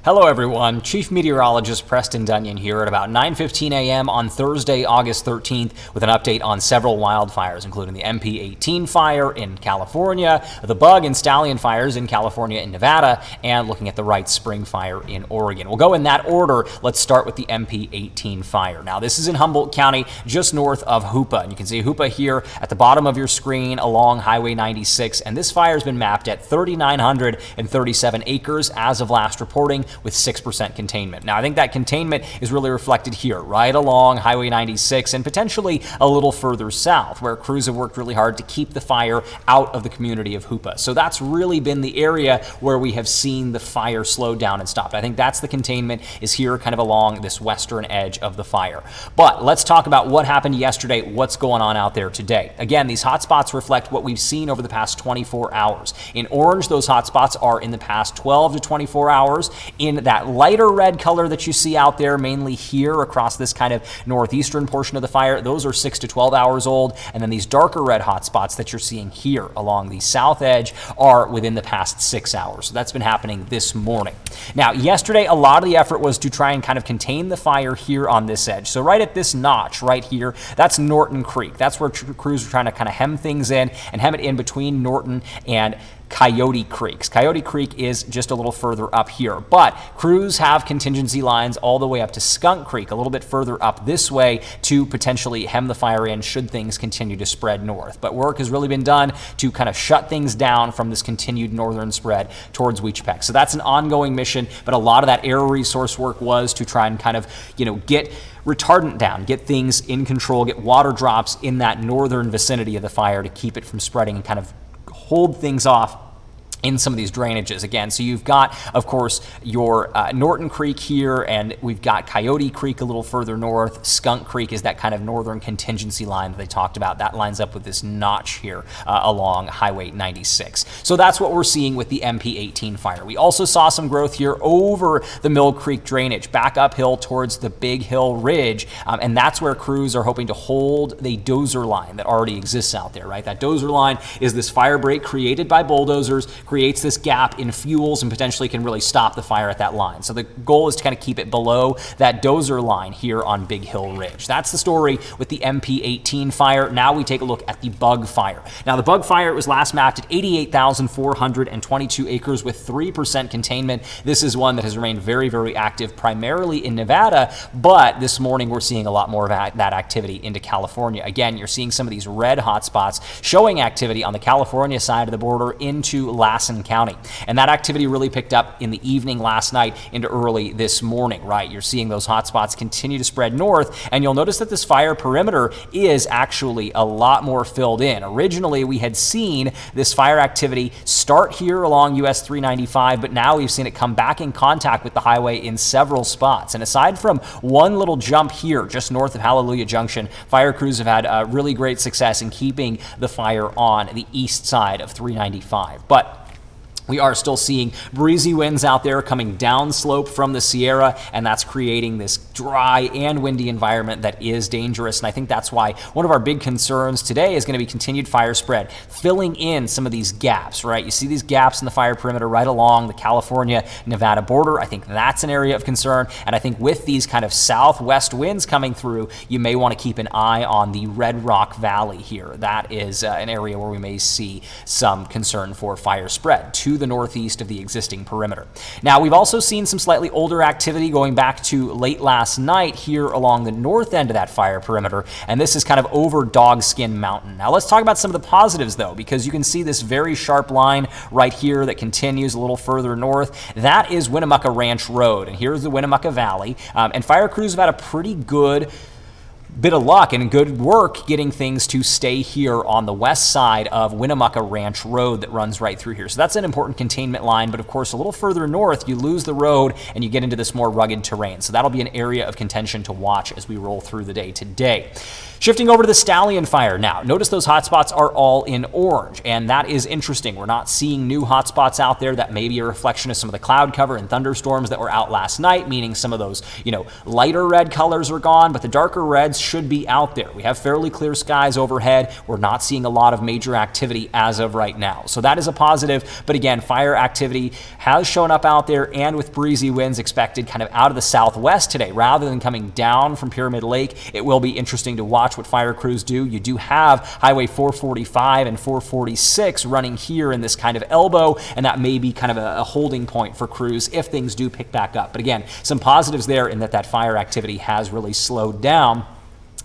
Hello everyone, Chief Meteorologist Preston Dunyan here at about 9:15 a.m. on Thursday, August 13th with an update on several wildfires, including the MP18 fire in California, the bug and stallion fires in California and Nevada, and looking at the Wright Spring fire in Oregon. We'll go in that order. Let's start with the MP18 fire. Now this is in Humboldt County, just north of Hoopa, and you can see Hoopa here at the bottom of your screen along Highway 96, and this fire has been mapped at 3,937 acres as of last reporting, with 6% containment. Now, I think that containment is really reflected here, right along Highway 96 and potentially a little further south, where crews have worked really hard to keep the fire out of the community of Hoopa. So that's really been the area where we have seen the fire slow down and stopped. I think that's the containment, is here kind of along this western edge of the fire. But let's talk about what happened yesterday, what's going on out there today. Again, these hotspots reflect what we've seen over the past 24 hours. In orange, those hotspots are in the past 12 to 24 hours. In that lighter red color that you see out there, mainly here across this kind of northeastern portion of the fire, those are 6 to 12 hours old. And then these darker red hotspots that you're seeing here along the south edge are within the past 6 hours. So that's been happening this morning. Now, yesterday, a lot of the effort was to try and kind of contain the fire here on this edge. So right at this notch right here, that's Norton Creek. That's where crews are trying to kind of hem things in and hem it in between Norton and Coyote Creeks. Coyote Creek is just a little further up here, but crews have contingency lines all the way up to Skunk Creek, a little bit further up this way, to potentially hem the fire in should things continue to spread north. But work has really been done to kind of shut things down from this continued northern spread towards Weechpec. So that's an ongoing mission, but a lot of that air resource work was to try and kind of, get retardant down, get things in control, get water drops in that northern vicinity of the fire to keep it from spreading and kind of hold things off in some of these drainages again. So you've got, of course, your Norton Creek here, and we've got Coyote Creek a little further north. Skunk Creek is that kind of northern contingency line that they talked about. That lines up with this notch here along Highway 96. So that's what we're seeing with the MP18 fire. We also saw some growth here over the Mill Creek drainage, back uphill towards the Big Hill Ridge, and that's where crews are hoping to hold the dozer line that already exists out there, right? That dozer line is this fire break created by bulldozers, creates this gap in fuels and potentially can really stop the fire at that line. So the goal is to kind of keep it below that dozer line here on Big Hill Ridge. That's the story with the MP18 fire. Now we take a look at the bug fire. Now the bug fire was last mapped at 88,422 acres with 3% containment. This is one that has remained very, very active, primarily in Nevada, but this morning we're seeing a lot more of that activity into California. Again, you're seeing some of these red hotspots showing activity on the California side of the border into Lassen County. And that activity really picked up in the evening last night into early this morning, right? You're seeing those hotspots continue to spread north, and you'll notice that this fire perimeter is actually a lot more filled in. Originally, we had seen this fire activity start here along US 395, but now we've seen it come back in contact with the highway in several spots. And aside from one little jump here, just north of Hallelujah Junction, fire crews have had really great success in keeping the fire on the east side of 395. But we are still seeing breezy winds out there coming downslope from the Sierra, and that's creating this dry and windy environment that is dangerous. And I think that's why one of our big concerns today is going to be continued fire spread, filling in some of these gaps, right? You see these gaps in the fire perimeter right along the California-Nevada border. I think that's an area of concern. And I think with these kind of southwest winds coming through, you may want to keep an eye on the Red Rock Valley here. That is an area where we may see some concern for fire spread to the northeast of the existing perimeter. Now, we've also seen some slightly older activity going back to late last night here along the north end of that fire perimeter, and this is kind of over Dogskin Mountain. Now, let's talk about some of the positives, though, because you can see this very sharp line right here that continues a little further north. That is Winnemucca Ranch Road, and here's the Winnemucca Valley, and fire crews have had a pretty good bit of luck and good work getting things to stay here on the west side of Winnemucca Ranch Road that runs right through here. So that's an important containment line, but of course a little further north you lose the road and you get into this more rugged terrain. So that'll be an area of contention to watch as we roll through the day today. Shifting over to the Stallion fire now. Notice those hotspots are all in orange, and that is interesting. We're not seeing new hotspots out there. That may be a reflection of some of the cloud cover and thunderstorms that were out last night, meaning some of those, lighter red colors are gone, but the darker reds should be out there. We have fairly clear skies overhead. We're not seeing a lot of major activity as of right now. So that is a positive. But again, fire activity has shown up out there, and with breezy winds expected kind of out of the southwest today rather than coming down from Pyramid Lake. It will be interesting to watch what fire crews do. You do have Highway 445 and 446 running here in this kind of elbow, and that may be kind of a holding point for crews if things do pick back up. But again, some positives there in that fire activity has really slowed down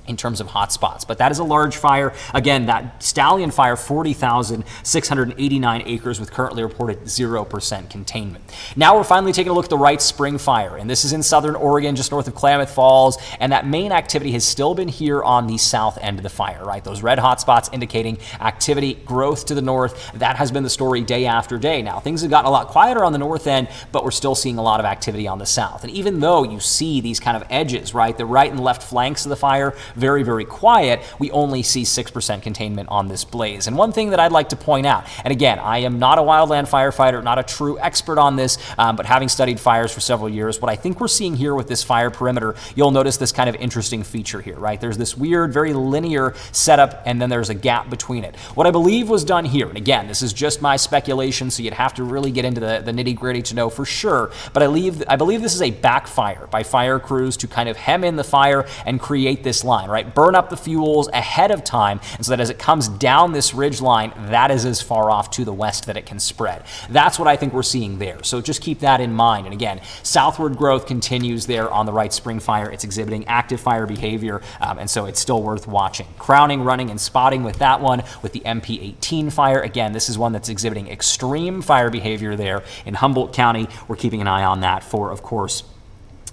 in terms of hot spots. But that is a large fire. Again, that Stallion fire, 40,689 acres with currently reported 0% containment. Now we're finally taking a look at the Wright Spring fire, and this is in southern Oregon, just north of Klamath Falls, and that main activity has still been here on the south end of the fire, right? Those red hot spots indicating activity, growth to the north. That has been the story day after day. Now, things have gotten a lot quieter on the north end, but we're still seeing a lot of activity on the south. And even though you see these kind of edges, right, the right and left flanks of the fire, very, very quiet, we only see 6% containment on this blaze. And one thing that I'd like to point out, and again, I am not a wildland firefighter, not a true expert on this, but having studied fires for several years, what I think we're seeing here with this fire perimeter, you'll notice this kind of interesting feature here, right? There's this weird, very linear setup, and then there's a gap between it. What I believe was done here, and again, this is just my speculation, so you'd have to really get into the nitty-gritty to know for sure, but I believe this is a backfire by fire crews to kind of hem in the fire and create this line, right? Burn up the fuels ahead of time, and so that as it comes down this ridge line, that is as far off to the west that it can spread. That's what I think we're seeing there. So just keep that in mind. And again, southward growth continues there on the Wright Spring fire. It's exhibiting active fire behavior, and so it's still worth watching. Crowning, running, and spotting with that one with the MP18 fire. Again, this is one that's exhibiting extreme fire behavior there in Humboldt County. We're keeping an eye on that for, of course,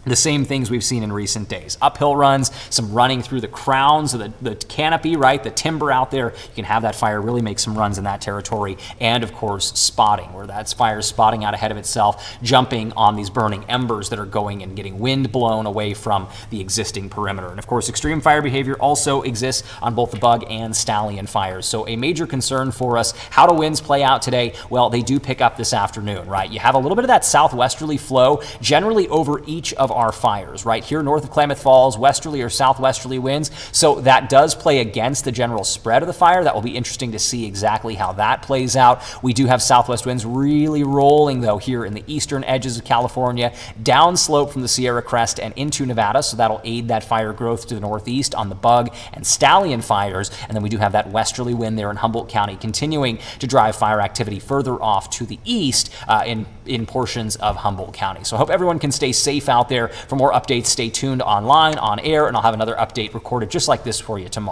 the same things we've seen in recent days. Uphill runs, some running through the crowns of the canopy, right? The timber out there. You can have that fire really make some runs in that territory. And of course, spotting, where that's fire spotting out ahead of itself, jumping on these burning embers that are going and getting wind blown away from the existing perimeter. And of course, extreme fire behavior also exists on both the Bug and Stallion fires. So a major concern for us, how do winds play out today? Well, they do pick up this afternoon, right? You have a little bit of that southwesterly flow generally over each of our fires, right? Here north of Klamath Falls, westerly or southwesterly winds. So that does play against the general spread of the fire. That will be interesting to see exactly how that plays out. We do have southwest winds really rolling, though, here in the eastern edges of California, downslope from the Sierra Crest and into Nevada. So that'll aid that fire growth to the northeast on the Bug and Stallion fires. And then we do have that westerly wind there in Humboldt County continuing to drive fire activity further off to the east in portions of Humboldt County. So I hope everyone can stay safe out there. For more updates, stay tuned online, on air, and I'll have another update recorded just like this for you tomorrow.